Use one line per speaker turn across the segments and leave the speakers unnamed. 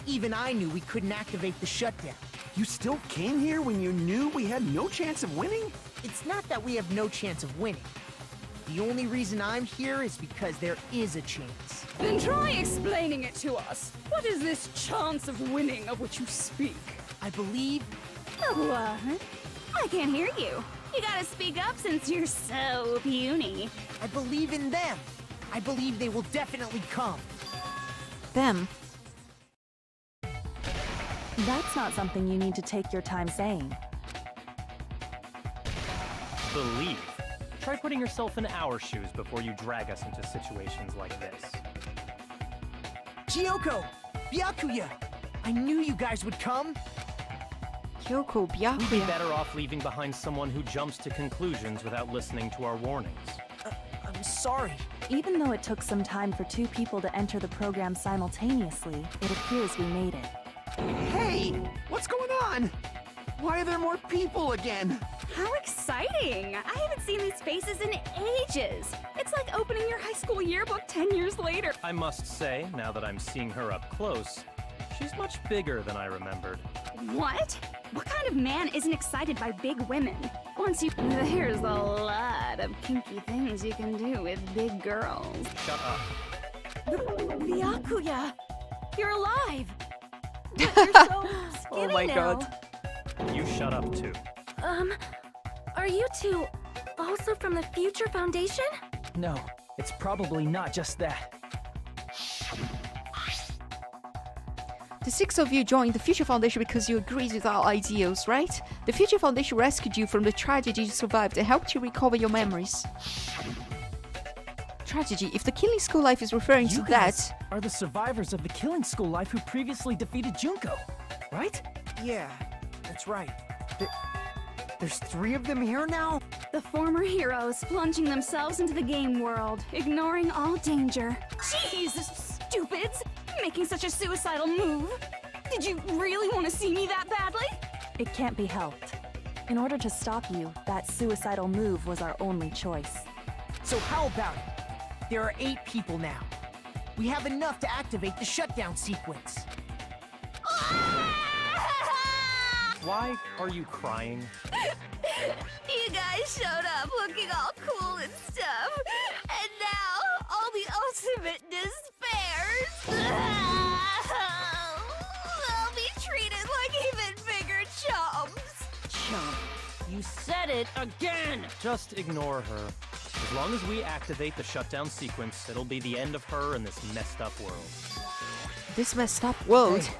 even I knew we couldn't activate the shutdown.
You still came here when you knew we had no chance of winning?
It's not that we have no chance of winning. The only reason I'm here is because there is a chance.
Then try explaining it to us. What is this chance of winning of which you speak?
I believe...
What? I can't hear you. You gotta speak up since you're so puny.
I believe in them. I believe they will definitely come.
Them?
That's not something you need to take your time saying.
Believe. Try putting yourself in our shoes before you drag us into situations like this.
Kyoko! Byakuya! I knew you guys would come!
Kyoko,
We'd be
Byakuya.
better off leaving behind someone who jumps to conclusions without listening to our warnings.
I'm sorry.
Even though it took some time for two people to enter the program simultaneously, it appears we made it.
Hey! What's going on? Why are there more people again?
How exciting! I haven't seen these faces in ages. It's like opening your high school yearbook 10 years later.
I must say, now that I'm seeing her up close, she's much bigger than I remembered.
What? What kind of man isn't excited by big women? Once you... There's a lot of kinky things you can do with big girls.
Shut up.
Byakuya! You're alive! But you're so skinny
Oh my
now.
god.
You shut up too.
Are you two also from the Future Foundation?
No, it's probably not just that.
The six of you joined the Future Foundation because you agreed with our ideals, right? The Future Foundation rescued you from the tragedy you survived and helped you recover your memories. Tragedy? If the Killing School Life is referring to
You guys
that...
are the survivors of the Killing School Life who previously defeated Junko, right?
Yeah, that's right. There's 3 of them here now?
The former heroes plunging themselves into the game world, ignoring all danger. Jeez, stupids! Making such a suicidal move. Did you really want to see me that badly?
It can't be helped. In order to stop you, that suicidal move was our only choice.
So how about it? There are 8 people now. We have enough to activate the shutdown sequence.
Why are you crying?
You guys showed up looking all cool and stuff, and now all the ultimate despairs. They'll be treated like even bigger chumps.
Chump. You said it again! Just ignore her. As long as we activate the shutdown sequence, it'll be the end of her in this messed up world.
This messed up world.
Hey,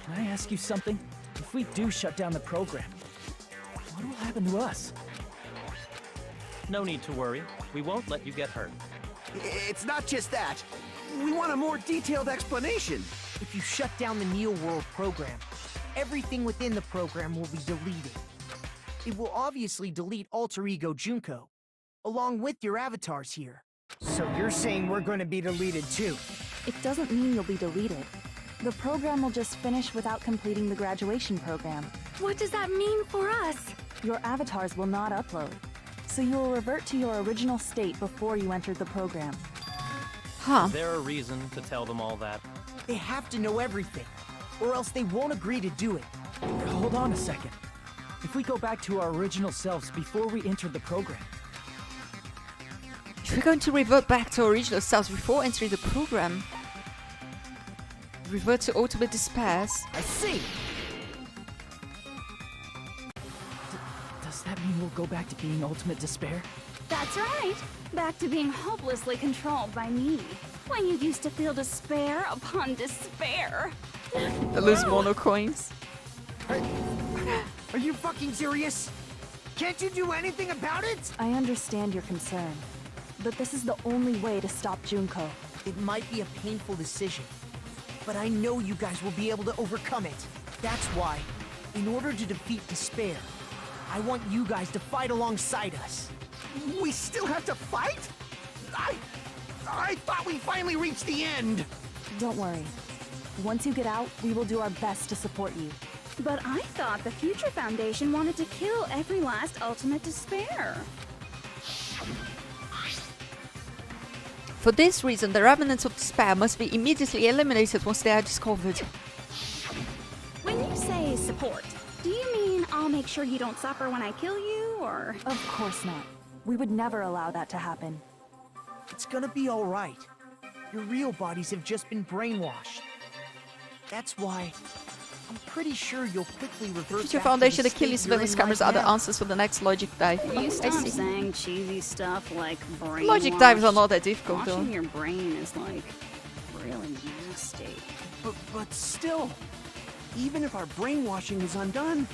can I ask you something? If we do shut down the program, what will happen to us?
No need to worry. We won't let you get hurt.
It's not just that. We want a more detailed explanation.
If you shut down the Neo World program, everything within the program will be deleted. It will obviously delete Alter Ego Junko, along with your avatars here. So you're saying we're going to be deleted too?
It doesn't mean you'll be deleted. The program will just finish without completing the graduation program.
What does that mean for us?
Your avatars will not upload, so you will revert to your original state before you entered the program.
Huh.
Is there a reason to tell them all that?
They have to know everything, or else they won't agree to do it.
Hold on a second. If we go back to our original selves before we entered the program,
If we're going to revert back to our original selves before entering the program... Revert to ultimate despairs.
I see!
does that mean we'll go back to being ultimate despair?
That's right. Back to being hopelessly controlled by me. When you used to feel despair upon despair.
Lose mono coins.
Are you fucking serious? Can't you do anything about it?
I understand your concern, but this is the only way to stop Junko.
It might be a painful decision, but I know you guys will be able to overcome it. That's why, in order to defeat despair, I want you guys to fight alongside us.
We still have to fight? I thought we finally reached the end.
Don't worry. Once you get out, we will do our best to support you.
But I thought the Future Foundation wanted to kill every last ultimate despair.
For this reason, the remnants of despair must be immediately eliminated once they are discovered.
When you say support, do you mean I'll make sure you don't suffer when I kill you, or...?
Of course not. We would never allow that to happen.
It's gonna be all right. Your real bodies have just been brainwashed. That's why I'm pretty sure you'll quickly revert
Future
back to
Foundation
the
Achilles
state you're
villains
in
cameras
right
are the
now.
answers for the next logic dive.
Will you
I
stop
see.
saying cheesy stuff like brainwash?
Logic dives are not that difficult though.
Washing your brain is like really nasty.
But still, even if our brainwashing is undone,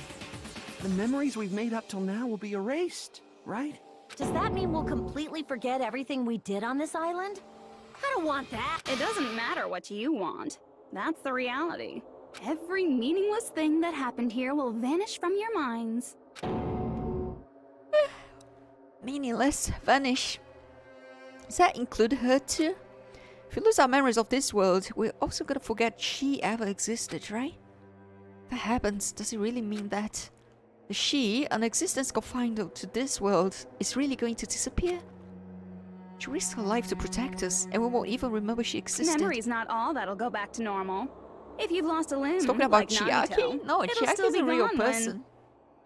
the memories we've made up till now will be erased, right?
Does that mean we'll completely forget everything we did on this island? I don't want that.
It doesn't matter what you want. That's the reality. Every meaningless thing that happened here will vanish from your minds.
Meaningless, vanish. Does that include her too? If we lose our memories of this world, we're also gonna forget she ever existed, right? If that happens, does it really mean that the she, an existence confined to this world, is really going to disappear? She risked her life to protect us, and we won't even remember she existed.
Memory's not all that'll go back to normal. If you've lost a limb,
Talking about
like
Chiaki?
Nagito,
No,
it'll
Chiaki's
still be
a real
gone
person.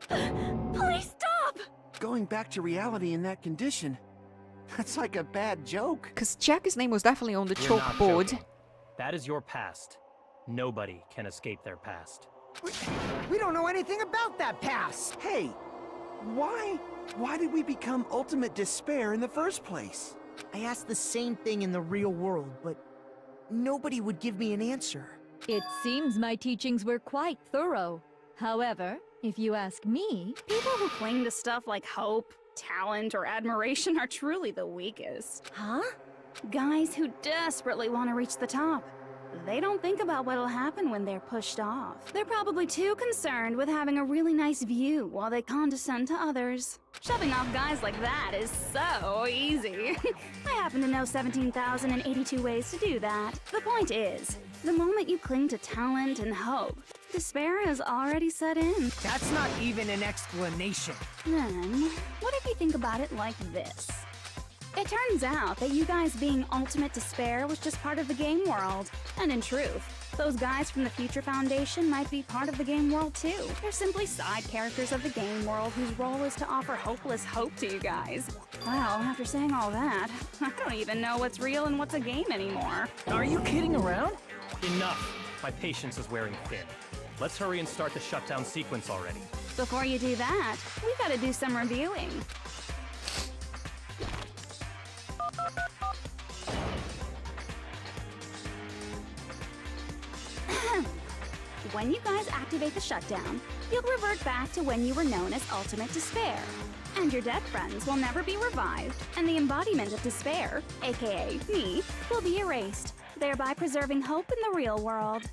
Please stop!
Going back to reality in that condition, that's like a bad joke.
Because Chiaki's name was definitely on the
You're not
chalkboard.
joking. That is your past. Nobody can escape their past.
We don't know anything about that past.
Hey, why did we become ultimate despair in the first place?
I asked the same thing in the real world, but nobody would give me an answer.
It seems my teachings were quite thorough. However, if you ask me,
People who cling to stuff like hope, talent, or admiration are truly the weakest.
Huh?
Guys who desperately want to reach the top. They don't think about what'll happen when they're pushed off. They're probably too concerned with having a really nice view while they condescend to others. Shoving off guys like that is so easy. I happen to know 17,082 ways to do that. The point is, the moment you cling to talent and hope, despair has already set in.
That's not even an explanation.
Then, what if you think about it like this? It turns out that you guys being ultimate despair was just part of the game world. And in truth, those guys from the Future Foundation might be part of the game world too. They're simply side characters of the game world whose role is to offer hopeless hope to you guys. Well, after saying all that, I don't even know what's real and what's a game anymore.
Are you kidding around?
Enough! My patience is wearing thin. Let's hurry and start the shutdown sequence already.
Before you do that, we gotta do some reviewing. When you guys activate the shutdown, you'll revert back to when you were known as Ultimate Despair. And your dead friends will never be revived, and the embodiment of despair, aka me, will be erased, thereby preserving hope in the real world.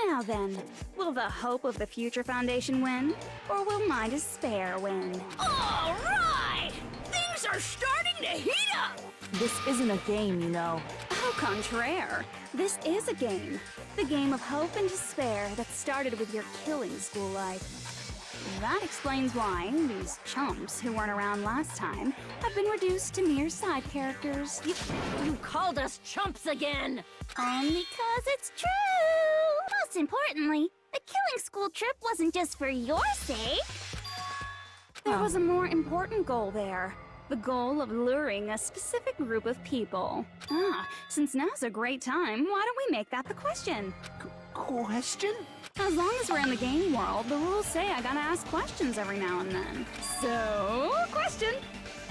Now then, will the hope of the Future Foundation win, or will my despair win?
All right! Things are starting to heat up!
This isn't a game, you know.
Au contraire, this is a game. The game of hope and despair that started with your killing school life. That explains why these chumps who weren't around last time have been reduced to mere side characters.
You called us chumps again!
Because it's true! Most importantly, the killing school trip wasn't just for your sake. There was a more important goal there. The goal of luring a specific group of people. Since now's a great time, why don't we make that the question?
Question?
As long as we're in the game world, the rules say I gotta ask questions every now and then. So, question.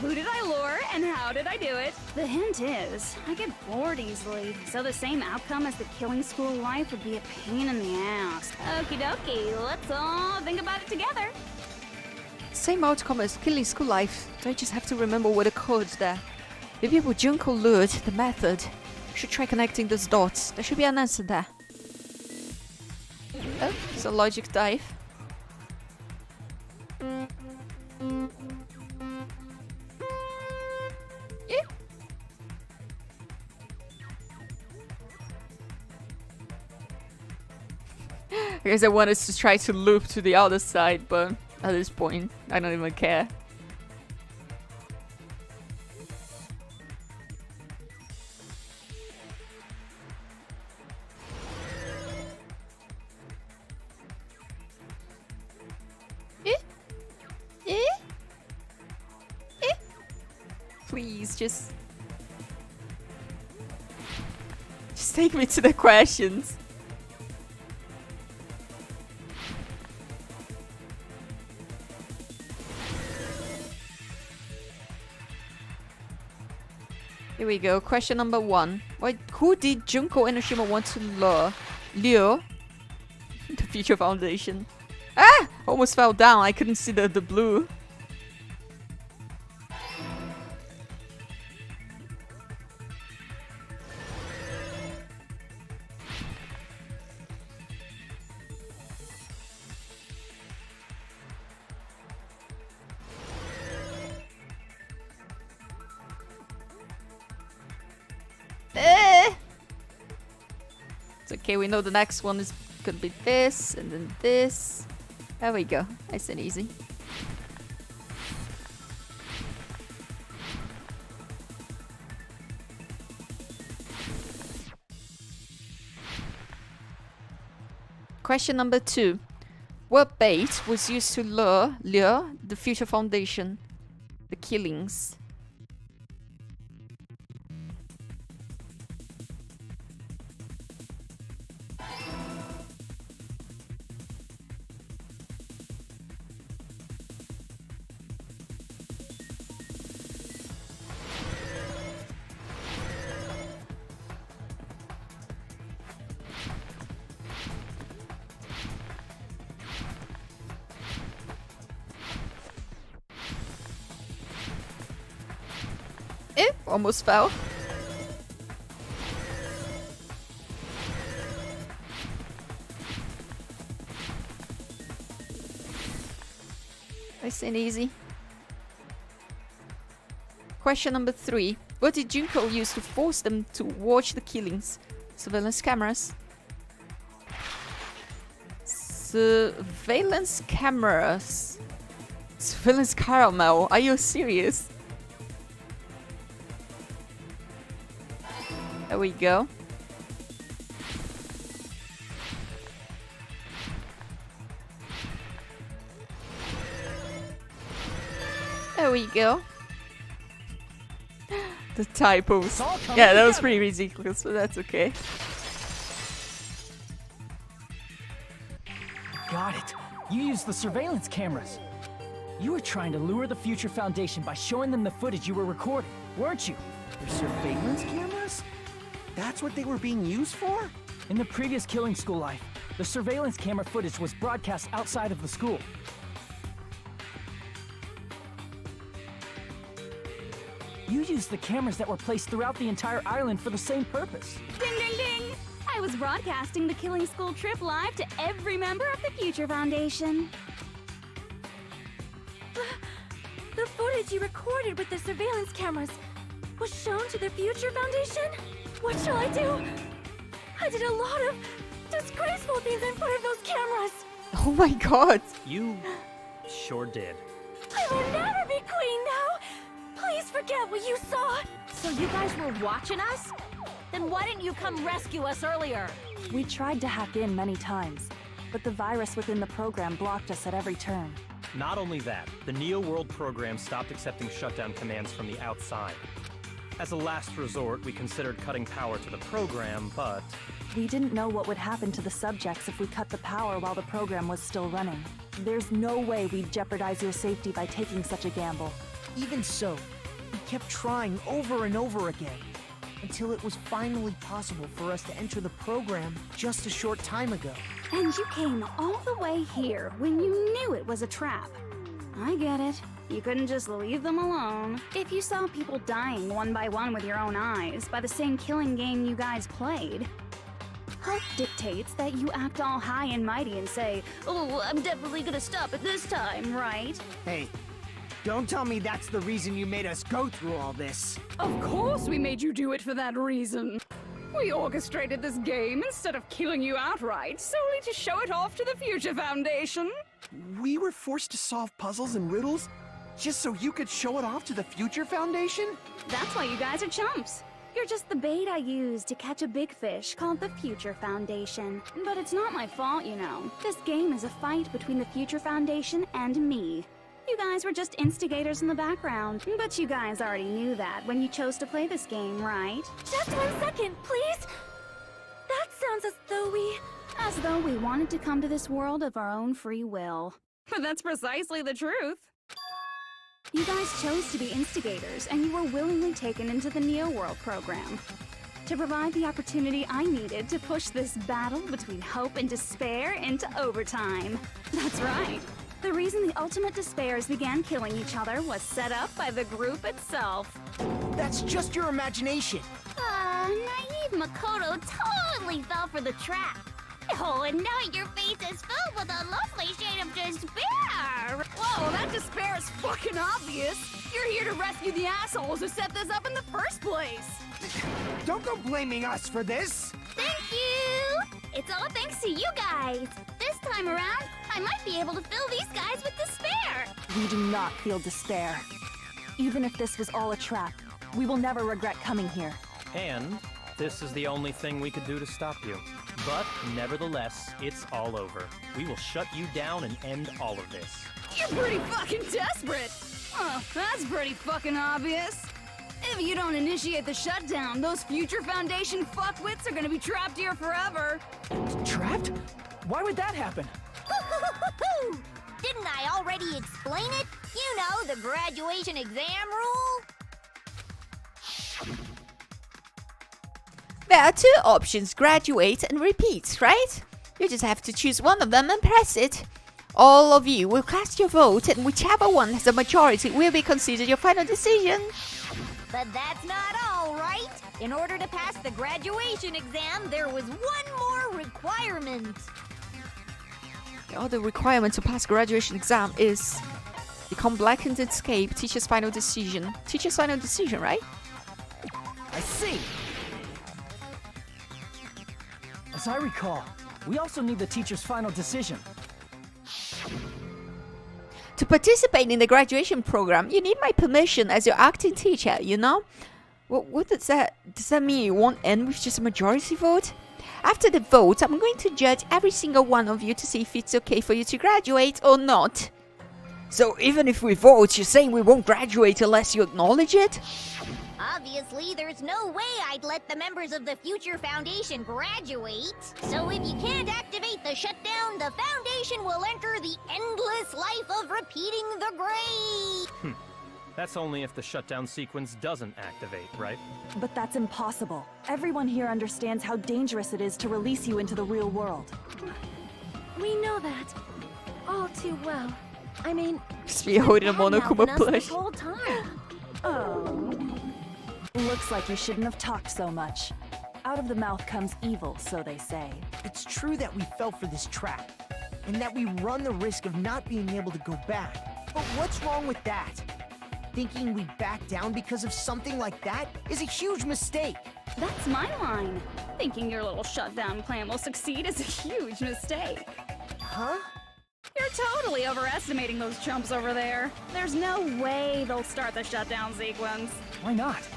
Who did I lure and how did I do it? The hint is, I get bored easily, so the same outcome as the killing school life would be a pain in the ass. Okie dokie, let's all think about it together.
Same outcome as killing school life. Do I just have to remember what the code's there? The people Junko lured, the method. Should try connecting those dots. There should be an answer there. Oh, it's a logic dive. Yeah. I guess I wanted to try to loop to the other side, but at this point, I don't even care. Please, just take me to the questions. Here we go. Question number 1. Who did Junko Enoshima want to lure? The Future Foundation. Ah! Almost fell down. I couldn't see the blue. It's okay, we know the next one is gonna be this, and then this. There we go. Nice and easy. Question number 2. What bait was used to lure the Future Foundation? The killings. Almost fell. Nice and easy. Question number 3. What did Junko use to force them to watch the killings? Surveillance cameras. Surveillance cameras. Surveillance caramel. Are you serious? There we go. There we go. The typos. Yeah, that was pretty ridiculous, but that's okay.
Got it. You used the surveillance cameras. You were trying to lure the Future Foundation by showing them the footage you were recording, weren't you?
The surveillance cameras? That's what they were being used for?
In the previous Killing School life, the surveillance camera footage was broadcast outside of the school. You used the cameras that were placed throughout the entire island for the same purpose.
Ding ding ding! I was broadcasting the Killing School trip live to every member of the Future Foundation.
The footage you recorded with the surveillance cameras was shown to the Future Foundation? What shall I do? I did a lot of disgraceful things in front of those cameras.
Oh my god.
You sure did.
I will never be queen now. Please forget what you saw.
So you guys were watching us? Then why didn't you come rescue us earlier?
We tried to hack in many times, but the virus within the program blocked us at every turn.
Not only that, the Neo World program stopped accepting shutdown commands from the outside. As a last resort, we considered cutting power to the program, but...
We didn't know what would happen to the subjects if we cut the power while the program was still running. There's no way we'd jeopardize your safety by taking such a gamble.
Even so, we kept trying over and over again, until it was finally possible for us to enter the program just a short time ago.
And you came all the way here when you knew it was a trap. I get it. You couldn't just leave them alone. If you saw people dying one by one with your own eyes by the same killing game you guys played, health dictates that you act all high and mighty and say, "Oh, I'm definitely gonna stop it this time, right?"
Hey, don't tell me that's the reason you made us go through all this.
Of course we made you do it for that reason. We orchestrated this game instead of killing you outright, solely to show it off to the Future Foundation.
We were forced to solve puzzles and riddles just so you could show it off to the Future Foundation?
That's why you guys are chumps. You're just the bait I used to catch a big fish called the Future Foundation. But it's not my fault, you know. This game is a fight between the Future Foundation and me. You guys were just instigators in the background. But you guys already knew that when you chose to play this game, right?
Just 1 second, please. That sounds as though we...
As though we wanted to come to this world of our own free will. But that's precisely the truth. You guys chose to be instigators, and you were willingly taken into the Neo World program to provide the opportunity I needed to push this battle between hope and despair into overtime. That's right. The reason the Ultimate Despairs began killing each other was set up by the group itself.
That's just your imagination.
Naive Makoto totally fell for the trap. Oh, and now your face is filled with a lovely shade of despair!
Whoa, that despair is fucking obvious! You're here to rescue the assholes who set this up in the first place!
Don't go blaming us for this!
Thank you! It's all thanks to you guys! This time around, I might be able to fill these guys with despair!
We do not feel despair. Even if this was all a trap, we will never regret coming here.
And this is the only thing we could do to stop you. But nevertheless, it's all over. We will shut you down and end all of this.
You're pretty fucking desperate! Oh, that's pretty fucking obvious. If you don't initiate the shutdown, those future Foundation fuckwits are gonna be trapped here forever.
Trapped? Why would that happen?
Didn't I already explain it? You know, the graduation exam rule?
There are two options, graduate and repeat, right? You just have to choose one of them and press it. All of you will cast your vote, and whichever one has a majority will be considered your final decision.
But that's not all, right? In order to pass the graduation exam, there was one more requirement.
The other requirement to pass graduation exam is become blackened and escape teacher's final decision. Teacher's final decision, right?
I see.
As I recall, we also need the teacher's final decision.
To participate in the graduation program, you need my permission as your acting teacher, you know? What does that mean it won't end with just a majority vote? After the vote, I'm going to judge every single one of you to see if it's okay for you to graduate or not. So even if we vote, you're saying we won't graduate unless you acknowledge it?
Obviously, there's no way I'd let the members of the Future Foundation graduate. So if you can't activate the shutdown, the Foundation will enter the endless life of repeating the grade.
That's only if the shutdown sequence doesn't activate, right?
But that's impossible. Everyone here understands how dangerous it is to release you into the real world.
We know that. All too well. I mean,
Just be holding a
bad mouthing
Monokuma
us this
plush.
whole time.
Oh. Looks like you shouldn't have talked so much. Out of the mouth comes evil, so they say.
It's true that we fell for this trap, and that we run the risk of not being able to go back. But what's wrong with that? Thinking we back down because of something like that is a huge mistake.
That's my line. Thinking your little shutdown plan will succeed is a huge mistake.
Huh?
You're totally overestimating those chumps over there. There's no way they'll start the shutdown sequence.
Why not?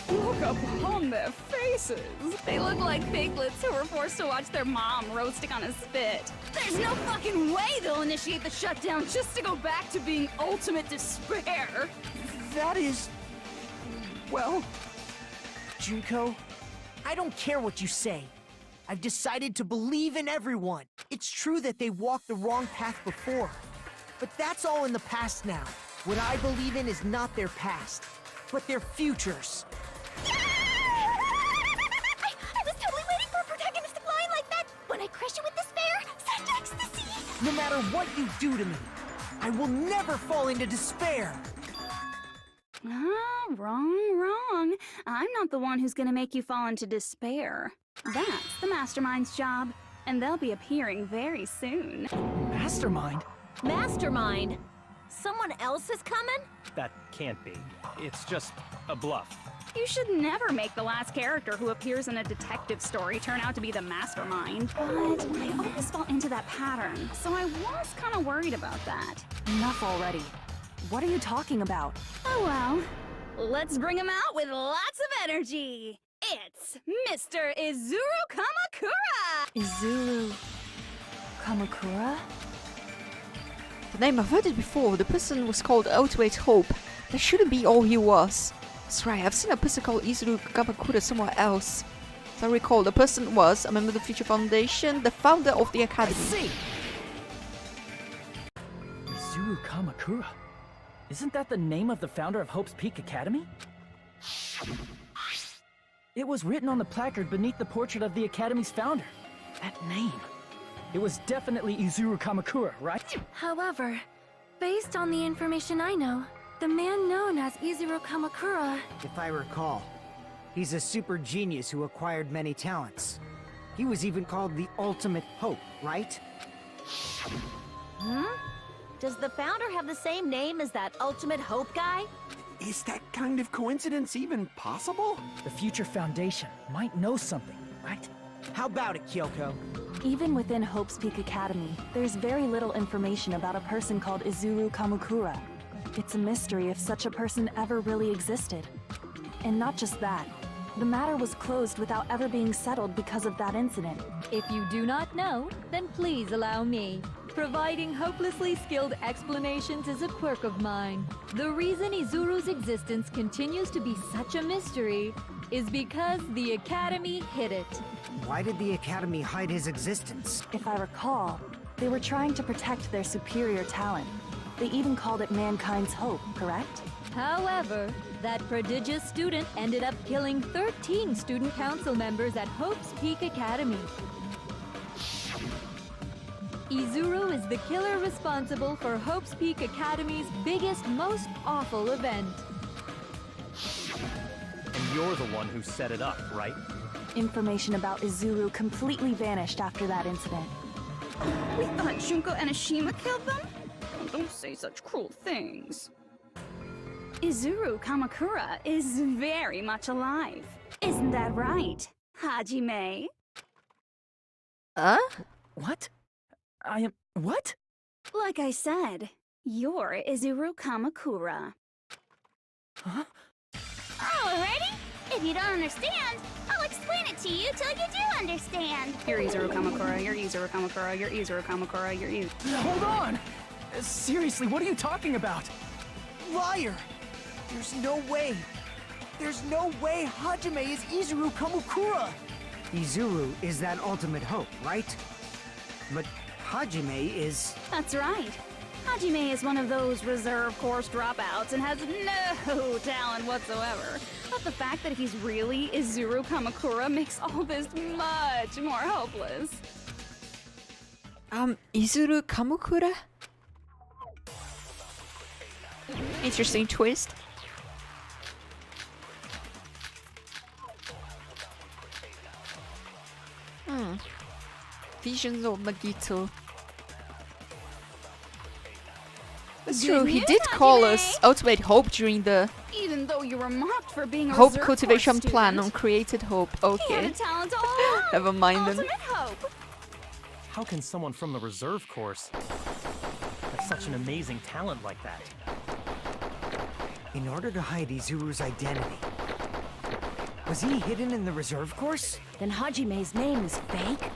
Look upon their faces. They look like piglets who were forced to watch their mom roasting on a spit. There's no fucking way they'll initiate the shutdown just to go back to being ultimate despair.
That is... well... Junko, I don't care what you say. I've decided to believe in everyone. It's true that they walked the wrong path before, but that's all in the past now. What I believe in is not their past, but their futures.
I was totally waiting for a protagonist to fly like that. When I crush you with despair, send ecstasy.
No matter what you do to me, I will never fall into despair.
Ah, wrong. I'm not the one who's gonna make you fall into despair. That's the Mastermind's job, and they'll be appearing very soon.
Mastermind?
Mastermind? Someone else is coming?
That can't be. It's just a bluff.
You should never make the last character who appears in a detective story turn out to be the mastermind. But I always fall into that pattern, so I was kind of worried about that.
Enough already. What are you talking about?
Oh well, let's bring him out with lots of energy. It's Mr. Izuru Kamakura!
Izuru... Kamakura?
The name I've heard it before. The person was called Ultimate Hope. That shouldn't be all he was. That's right, I've seen a person called Izuru Kamakura somewhere else. As I recall, the person was a member of the Future Foundation, the founder of the academy.
See! Izuru Kamakura. Isn't that the name of the founder of Hope's Peak Academy? It was written on the placard beneath the portrait of the Academy's founder. That name. It was definitely Izuru Kamakura, right?
However, based on the information I know, the man known as Izuru Kamakura...
If I recall, he's a super genius who acquired many talents. He was even called the Ultimate Hope, right?
Hmm? Does the founder have the same name as that Ultimate Hope guy?
Is that kind of coincidence even possible?
The Future Foundation might know something, right?
How about it, Kyoko?
Even within Hope's Peak Academy, there's very little information about a person called Izuru Kamakura. It's a mystery if such a person ever really existed. And not just that, the matter was closed without ever being settled because of that incident.
If you do not know, then please allow me. Providing hopelessly skilled explanations is a quirk of mine. The reason Izuru's existence continues to be such a mystery is because the Academy hid it.
Why did the Academy hide his existence?
If I recall, they were trying to protect their superior talent. They even called it mankind's hope, correct?
However, that prodigious student ended up killing 13 student council members at Hope's Peak Academy. Izuru is the killer responsible for Hope's Peak Academy's biggest, most awful event.
And you're the one who set it up, right?
Information about Izuru completely vanished after that incident.
We thought Junko and Ashima killed them? Don't say such cruel things. Izuru Kamakura is very much alive. Isn't that right, Hajime?
What? I am... what?
Like I said, you're Izuru Kamakura.
Huh?
Alrighty. If you don't understand, I'll explain it to you till you do understand.
You're Izuru Kamakura, you're Izuru Kamakura, you're Izuru Kamakura, you're Izuru...
Hold on! Seriously, what are you talking about?
Liar! There's no way! There's no way Hajime is Izuru Kamakura! Izuru is that Ultimate Hope, right? But Hajime is...
That's right. Hajime is one of those reserve course dropouts and has no talent whatsoever. But the fact that he's really Izuru Kamakura makes all this much more hopeless.
Izuru Kamakura? Interesting twist. Visions of Magito. That's true, he did call us Ultimate Hope during the
Even though you were mocked for being a
Hope
reserve
Cultivation
course
Plan
student,
on Created Hope.
he had
Okay.
a talent all along.
Never mind then.
Ultimate Hope.
How can someone from the reserve course have such an amazing talent like that?
In order to hide Izuru's identity. Was he hidden in the reserve course?
Then Hajime's name is fake?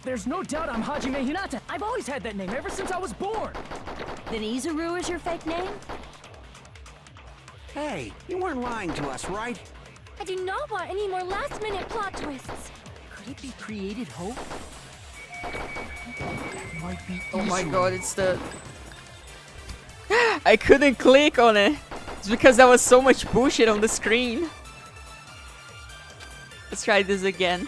There's no doubt I'm Hajime Hinata. I've always had that name ever since I was born.
Then Izuru is your fake name?
Hey, you weren't lying to us, right?
I do not want any more last-minute plot twists.
Could it be Created Hope? Might be
Oh my
Izuru.
god, it's the... I couldn't click on it. It's because there was so much bullshit on the screen. Let's try this again.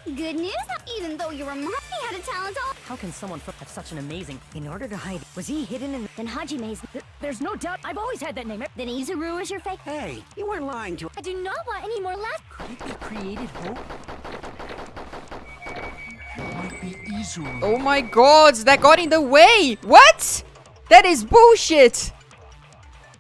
Good news, even though you were mocked, he had a talent all...
How can someone have such an amazing...
In order to hide, was he hidden in the...
Then Hajime's...
There's no doubt I've always had that name.
Then Izuru is your fake...
Hey, you weren't lying to us.
I do not want any more last...
Could it be Created Hope? Might be Izuru.
Oh my god, that got in the way! What? That is bullshit!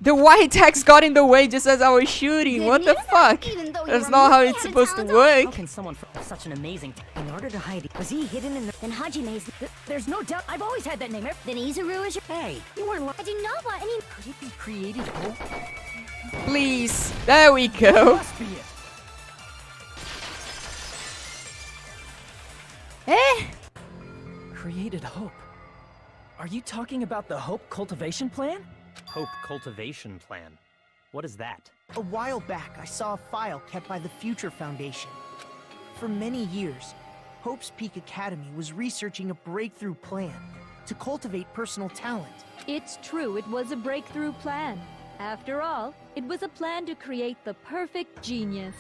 The white text got in the way just as I was shooting.
Good
What the
news,
fuck?
even though you
That's
were
not how
mocked, he
it's
had a
supposed to
talent all...
How
work.
can someone have such an amazing...
In order to hide, was he hidden in the...
Then Hajime's...
There's no doubt I've always had that name.
Then Izuru is your...
Hey, you weren't lying.
I do not want any...
Could it be Created Hope?
Please. There we go.
Must be it.
Eh?
Created Hope. Are you talking about the Hope Cultivation Plan?
Hope Cultivation Plan. What is that?
A while back, I saw a file kept by the Future Foundation. For many years, Hope's Peak Academy was researching a breakthrough plan to cultivate personal talent.
It's true, it was a breakthrough plan. After all, it was a plan to create the perfect genius.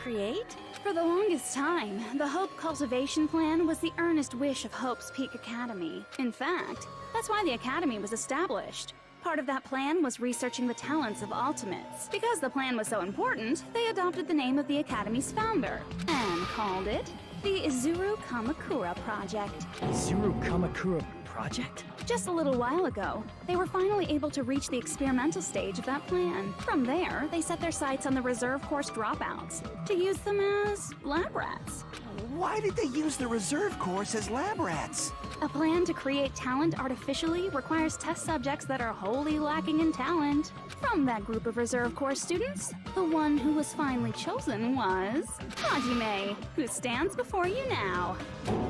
Create? For the longest time, the Hope Cultivation Plan was the earnest wish of Hope's Peak Academy. In fact, that's why the Academy was established. Part of that plan was researching the talents of Ultimates. Because the plan was so important, they adopted the name of the Academy's founder and called it the Izuru Kamakura Project.
Izuru Kamakura Project?
Just a little while ago, they were finally able to reach the experimental stage of that plan. From there, they set their sights on the reserve course dropouts to use them as lab rats.
Why did they use the reserve course as lab rats?
A plan to create talent artificially requires test subjects that are wholly lacking in talent. From that group of reserve course students, the one who was finally chosen was Hajime, who stands before you now.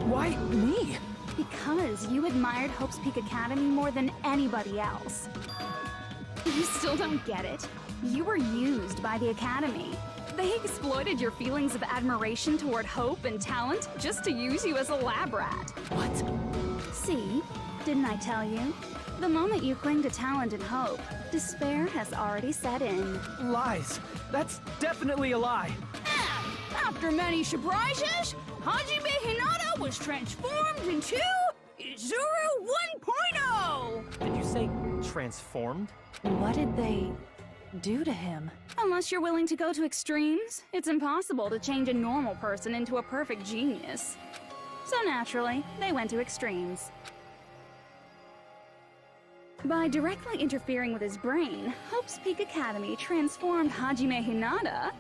Why me?
Because you admired Hope's Peak Academy more than anybody else. You still don't get it? You were used by the Academy. They exploited your feelings of admiration toward hope and talent just to use you as a lab rat.
What?
See? Didn't I tell you? The moment you cling to talent and hope, despair has already set in.
Lies. That's definitely a lie.
After many surprises, Hajime Hinata was transformed into Izuru 1.0!
Did you say transformed?
What did they do to him?
Unless you're willing to go to extremes, it's impossible to change a normal person into a perfect genius. So naturally, they went to extremes. By directly interfering with his brain, Hope's Peak Academy transformed Hajime Hinata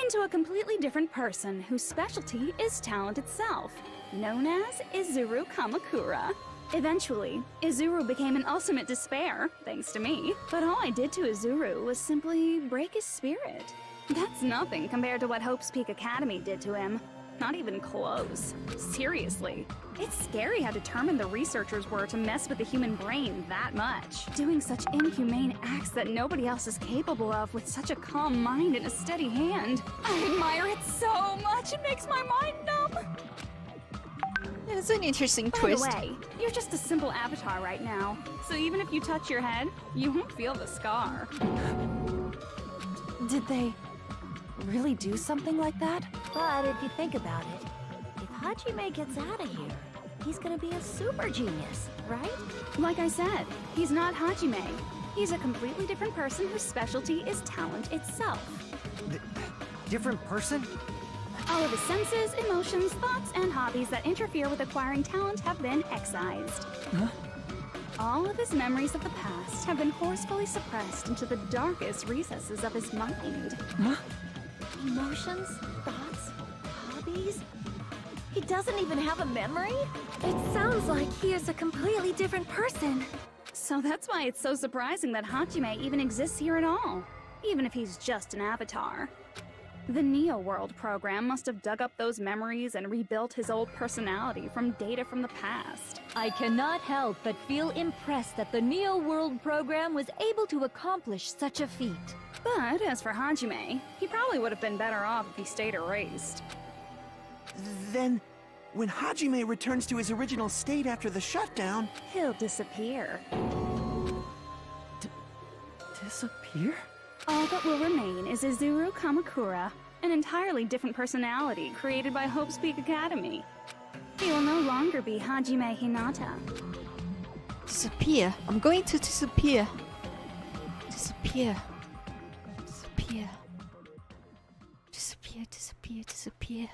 into a completely different person whose specialty is talent itself, known as Izuru Kamakura. Eventually, Izuru became an ultimate despair, thanks to me. But all I did to Izuru was simply break his spirit. That's nothing compared to what Hope's Peak Academy did to him. Not even close. Seriously. It's scary how determined the researchers were to mess with the human brain that much. Doing such inhumane acts that nobody else is capable of with such a calm mind and a steady hand. I admire it so much, it makes my mind numb.
It's an interesting
By
twist.
the way, you're just a simple avatar right now. So even if you touch your head, you won't feel the scar.
Did they really do something like that?
But if you think about it, if Hajime gets out of here, he's gonna be a super genius, right?
Like I said, he's not Hajime. He's a completely different person whose specialty is talent itself.
Different person?
All of his senses, emotions, thoughts, and hobbies that interfere with acquiring talent have been excised.
Huh?
All of his memories of the past have been forcefully suppressed into the darkest recesses of his mind.
Huh?
Emotions, thoughts, hobbies? He doesn't even have a memory? It sounds like he is a completely different person.
So that's why it's so surprising that Hajime even exists here at all, even if he's just an avatar. The Neo World program must have dug up those memories and rebuilt his old personality from data from the past.
I cannot help but feel impressed that the Neo World program was able to accomplish such a feat.
But as for Hajime, he probably would have been better off if he stayed erased.
Then, when Hajime returns to his original state after the shutdown,
He'll disappear.
Disappear?
All that will remain is Izuru Kamakura, an entirely different personality created by Hope's Peak Academy. He will no longer be Hajime Hinata.
Disappear. I'm going to disappear. Disappear. Disappear. Disappear, disappear, disappear.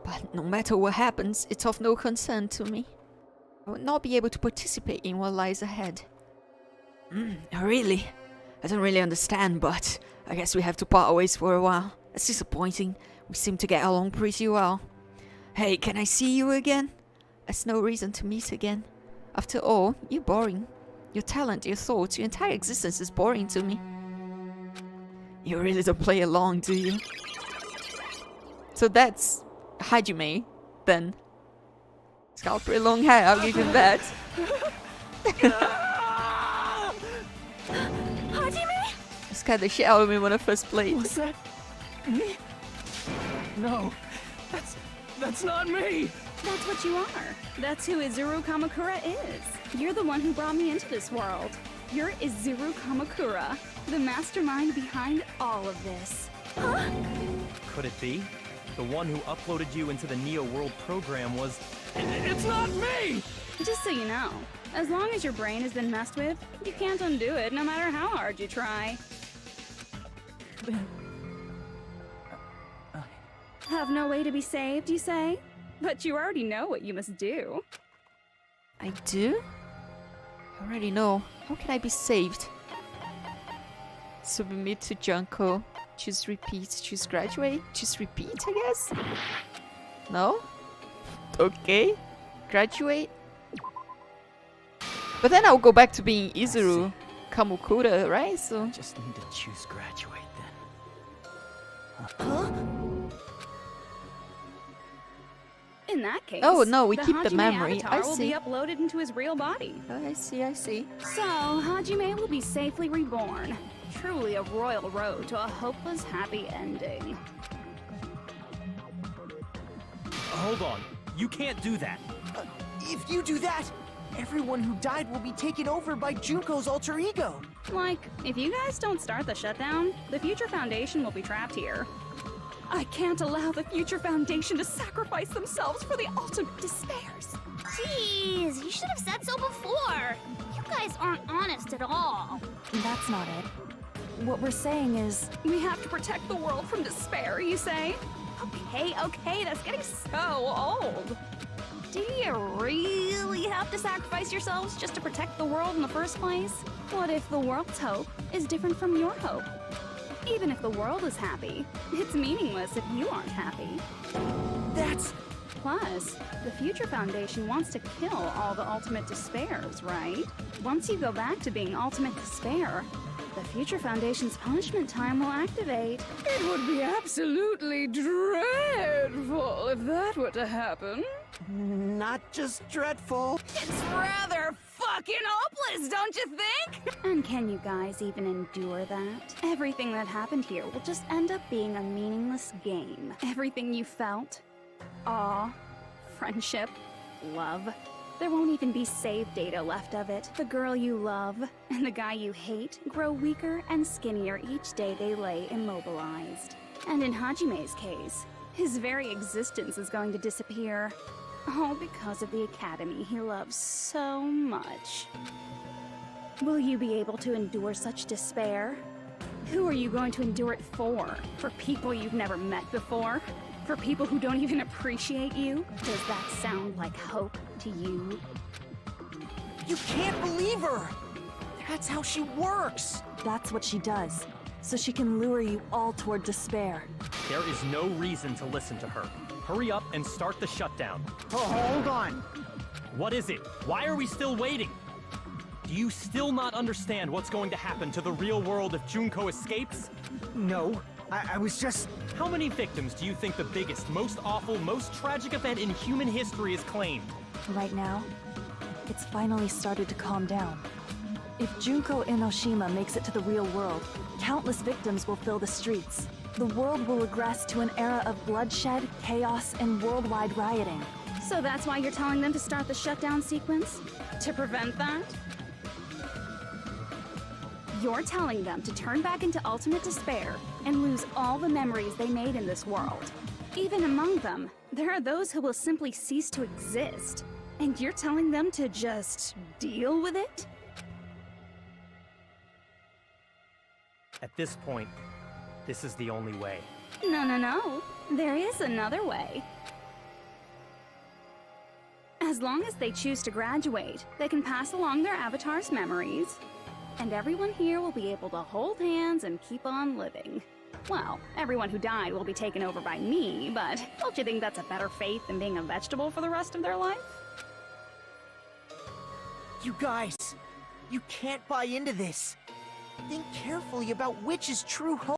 But no matter what happens, it's of no concern to me. I will not be able to participate in what lies ahead. Really? I don't really understand, but I guess we have to part ways for a while. That's disappointing. We seem to get along pretty well. Hey, can I see you again? There's no reason to meet again. After all, you're boring. Your talent, your thoughts, your entire existence is boring to me. You really don't play along, do you? So that's Hajime, then. It's got pretty long hair, I'll give him that.
Hajime?
It scared the shit out of me when I first played.
Was that me? No, that's not me.
That's what you are. That's who Izuru Kamakura is. You're the one who brought me into this world. You're Izuru Kamakura, the mastermind behind all of this.
Huh?
Could it be? The one who uploaded you into the Neo World program was...
It's not me!
Just so you know, as long as your brain has been messed with, you can't undo it no matter how hard you try. Have no way to be saved, you say? But you already know what you must do.
I do? I already know. How can I be saved? Submit to Junko. Choose repeat. Choose graduate. Choose repeat, I guess? No? Okay. Graduate. But then I'll go back to being Izuru Kamakura, right? So
Just need to choose graduate then.
Huh?
In that case,
Oh, no, we keep the
Hajime
memory.
avatar
I
will
see.
be uploaded into his real body.
Oh, I see, I see.
So, Hajime will be safely reborn. Truly a royal road to a hopeless happy ending.
Hold on. You can't do that.
If you do that, everyone who died will be taken over by Junko's alter ego.
Like, if you guys don't start the shutdown, the Future Foundation will be trapped here. I can't allow the Future Foundation to sacrifice themselves for the ultimate despairs.
Jeez, you should have said so before. You guys aren't honest at all.
That's not it. What we're saying is,
We have to protect the world from despair, you say? Okay, that's getting so old. Do you really have to sacrifice yourselves just to protect the world in the first place? What if the world's hope is different from your hope? Even if the world is happy, it's meaningless if you aren't happy.
That's...
Plus, the Future Foundation wants to kill all the ultimate despairs, right? Once you go back to being ultimate despair, the Future Foundation's punishment time will activate. It would be absolutely dreadful if that were to happen.
Not just dreadful.
It's rather fucking hopeless, don't you think? And can you guys even endure that? Everything that happened here will just end up being a meaningless game. Everything you felt, awe, friendship, love. There won't even be save data left of it. The girl you love and the guy you hate grow weaker and skinnier each day they lay immobilized. And in Hajime's case, his very existence is going to disappear. All because of the academy he loves so much. Will you be able to endure such despair? Who are you going to endure it for? For people you've never met before? For people who don't even appreciate you? Does that sound like hope to you?
You can't believe her! That's how she works!
that's what she does. So she can lure you all toward despair.
There is no reason to listen to her. Hurry up and start the shutdown.
Oh, hold on.
What is it? Why are we still waiting? Do you still not understand what's going to happen to the real world if Junko escapes?
No, I was just...
How many victims do you think the biggest, most awful, most tragic event in human history has claimed?
Right now, it's finally started to calm down. If Junko Enoshima makes it to the real world, countless victims will fill the streets. The world will regress to an era of bloodshed, chaos, and worldwide rioting.
So that's why you're telling them to start the shutdown sequence? To prevent that? You're telling them to turn back into ultimate despair and lose all the memories they made in this world. Even among them, there are those who will simply cease to exist. And you're telling them to just deal with it?
At this point, this is the only way.
No. There is another way. As long as they choose to graduate, they can pass along their avatar's memories, and everyone here will be able to hold hands and keep on living. Well, everyone who died will be taken over by me, but don't you think that's a better fate than being a vegetable for the rest of their life?
You guys, You can't buy into this. Think carefully about which is true home.